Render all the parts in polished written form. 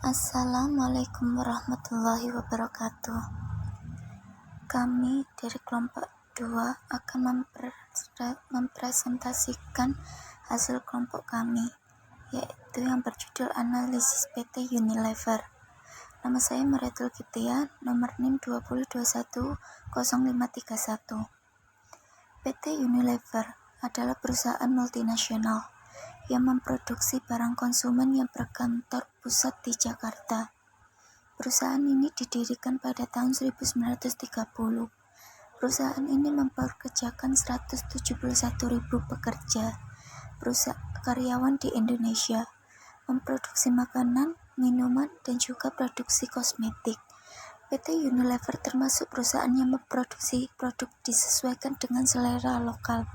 Assalamualaikum warahmatullahi wabarakatuh. Kami dari kelompok 2 akan mempresentasikan hasil kelompok kami, yaitu yang berjudul Analisis PT Unilever. Nama saya Mariatul Kitia, nomor NIM 20210531. PT Unilever adalah perusahaan multinasional yang memproduksi barang konsumen yang berkantor pusat di Jakarta. Perusahaan ini didirikan pada tahun 1930. Perusahaan ini mempekerjakan 171.000 pekerja, karyawan di Indonesia, memproduksi makanan, minuman, dan juga produksi kosmetik. PT Unilever termasuk perusahaan yang memproduksi produk disesuaikan dengan selera lokal.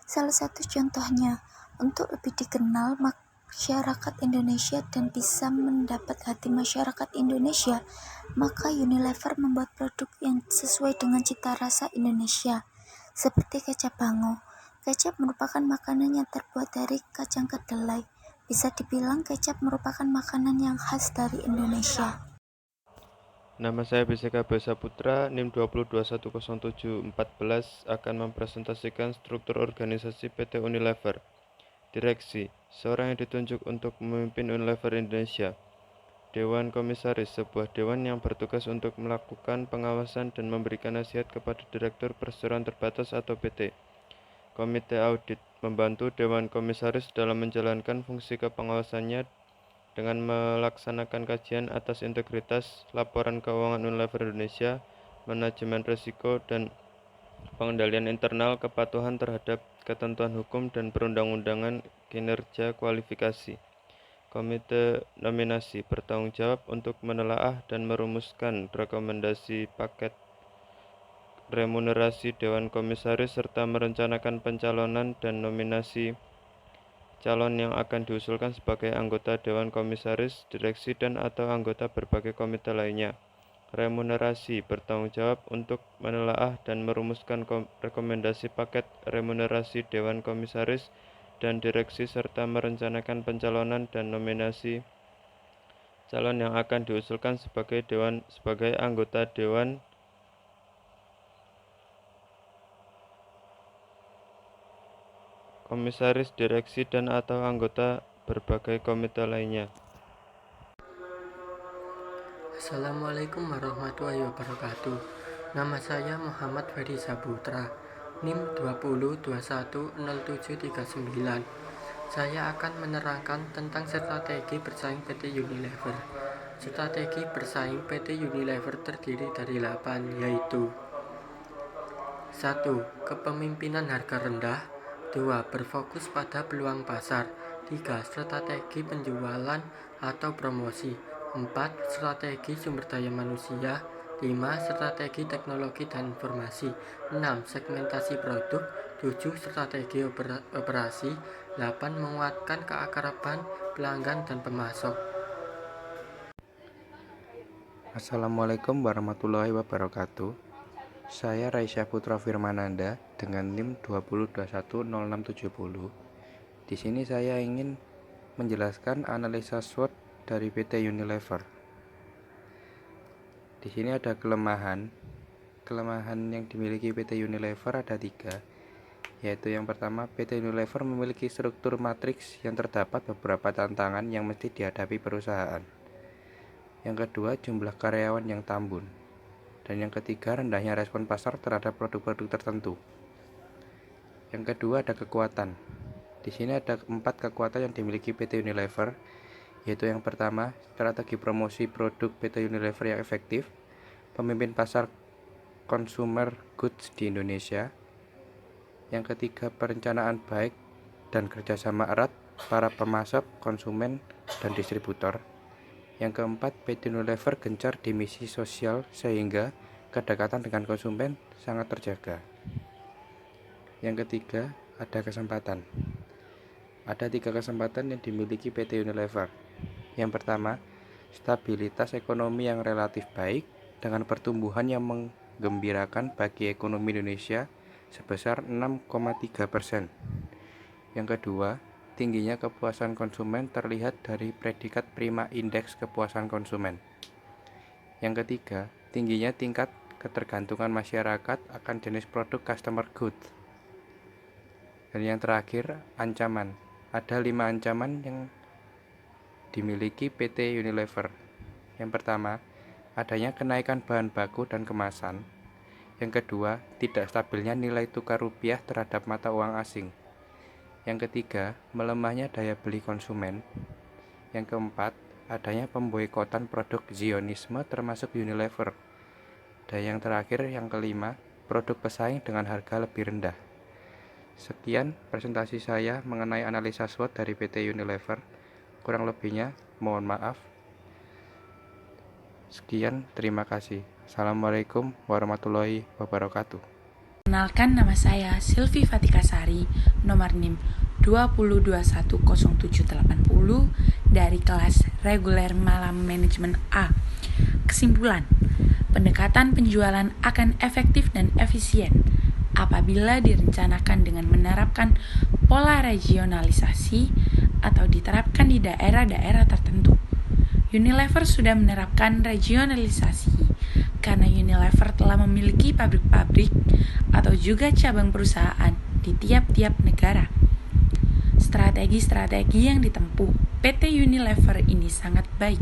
Salah satu contohnya, untuk lebih dikenal masyarakat Indonesia dan bisa mendapat hati masyarakat Indonesia, maka Unilever membuat produk yang sesuai dengan cita rasa Indonesia, seperti kecap bango. Kecap merupakan makanan yang terbuat dari kacang kedelai. Bisa dibilang kecap merupakan makanan yang khas dari Indonesia. Nama saya BCK Saputra, NIM 20210714 akan mempresentasikan struktur organisasi PT Unilever. Direksi, seorang yang ditunjuk untuk memimpin Unilever Indonesia. Dewan Komisaris, sebuah dewan yang bertugas untuk melakukan pengawasan dan memberikan nasihat kepada Direktur Perseroan Terbatas atau PT. Komite Audit, membantu Dewan Komisaris dalam menjalankan fungsi kepengawasannya dengan melaksanakan kajian atas integritas laporan keuangan Unilever Indonesia, manajemen risiko, dan pengendalian internal, kepatuhan terhadap ketentuan hukum dan perundang-undangan, kinerja, kualifikasi. Komite nominasi bertanggung jawab untuk menelaah dan merumuskan rekomendasi paket remunerasi Dewan Komisaris serta merencanakan pencalonan dan nominasi calon yang akan diusulkan sebagai anggota Dewan Komisaris, Direksi, dan atau anggota berbagai komite lainnya. Remunerasi bertanggung jawab untuk menelaah dan merumuskan rekomendasi paket remunerasi Dewan Komisaris dan Direksi serta merencanakan pencalonan dan nominasi calon yang akan diusulkan sebagai anggota Dewan Komisaris, Direksi, dan atau anggota berbagai komite lainnya. Assalamualaikum warahmatullahi wabarakatuh. Nama saya Muhammad Ferry Saputra, NIM 20210739. Saya akan menerangkan tentang strategi bersaing PT Unilever. Strategi bersaing PT Unilever terdiri dari 8, yaitu 1. Kepemimpinan harga rendah. 2. Berfokus pada peluang pasar. 3. Strategi penjualan atau promosi. 4. Strategi sumber daya manusia. 5. Strategi teknologi dan informasi. 6. Segmentasi produk. 7. Strategi operasi. 8. Menguatkan keakraban pelanggan dan pemasok. Assalamualaikum warahmatullahi wabarakatuh. Saya Raisya Putra Firmananda dengan NIM 20210670. Di sini saya ingin menjelaskan analisa SWOT dari PT Unilever. Di sini ada kelemahan. Kelemahan yang dimiliki PT Unilever ada 3, yaitu yang pertama, PT Unilever memiliki struktur matriks yang terdapat beberapa tantangan yang mesti dihadapi perusahaan. Yang kedua, jumlah karyawan yang tambun. Dan yang ketiga, rendahnya respon pasar terhadap produk-produk tertentu. Yang kedua, ada kekuatan. Di sini ada 4 kekuatan yang dimiliki PT Unilever, yaitu yang pertama, strategi promosi produk PT Unilever yang efektif, pemimpin pasar consumer goods di Indonesia. Yang ketiga, perencanaan baik dan kerjasama erat para pemasok, konsumen, dan distributor. Yang keempat, PT Unilever gencar di misi sosial sehingga kedekatan dengan konsumen sangat terjaga. Yang ketiga, ada kesempatan. Ada 3 kesempatan yang dimiliki PT Unilever. Yang pertama, stabilitas ekonomi yang relatif baik dengan pertumbuhan yang menggembirakan bagi ekonomi Indonesia sebesar 6,3%. Yang kedua, tingginya kepuasan konsumen terlihat dari predikat prima indeks kepuasan konsumen. Yang ketiga, tingginya tingkat ketergantungan masyarakat akan jenis produk customer goods. Dan yang terakhir, ancaman. Ada 5 ancaman yang dimiliki PT Unilever. Yang pertama, adanya kenaikan bahan baku dan kemasan. Yang kedua, tidak stabilnya nilai tukar rupiah terhadap mata uang asing. Yang ketiga, melemahnya daya beli konsumen. Yang keempat, adanya pemboikotan produk Zionisme termasuk Unilever. Dan yang terakhir, yang kelima, produk pesaing dengan harga lebih rendah. Sekian presentasi saya mengenai analisa SWOT dari PT Unilever. Kurang lebihnya, mohon maaf. Sekian, terima kasih. Assalamualaikum warahmatullahi wabarakatuh. Kenalkan, nama saya Silvi Fatikasari, nomor NIM 202107080 dari kelas reguler Malam Manajemen A. Kesimpulan, pendekatan penjualan akan efektif dan efisien apabila direncanakan dengan menerapkan pola regionalisasi atau diterapkan di daerah-daerah tertentu. Unilever sudah menerapkan regionalisasi karena Unilever telah memiliki pabrik-pabrik atau juga cabang perusahaan di tiap-tiap negara. Strategi-strategi yang ditempuh PT Unilever ini sangat baik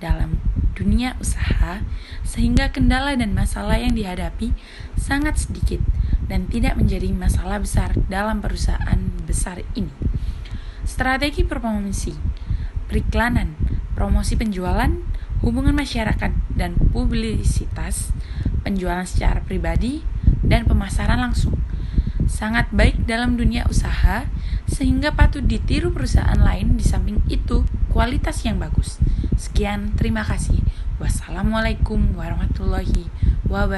dalam dunia usaha sehingga kendala dan masalah yang dihadapi sangat sedikit dan tidak menjadi masalah besar dalam perusahaan besar ini. Strategi promosi, periklanan, promosi penjualan, hubungan masyarakat dan publisitas, penjualan secara pribadi, dan pemasaran langsung sangat baik dalam dunia usaha sehingga patut ditiru perusahaan lain. Di samping itu, kualitas yang bagus. Sekian, terima kasih. Wassalamualaikum warahmatullahi wabarakatuh.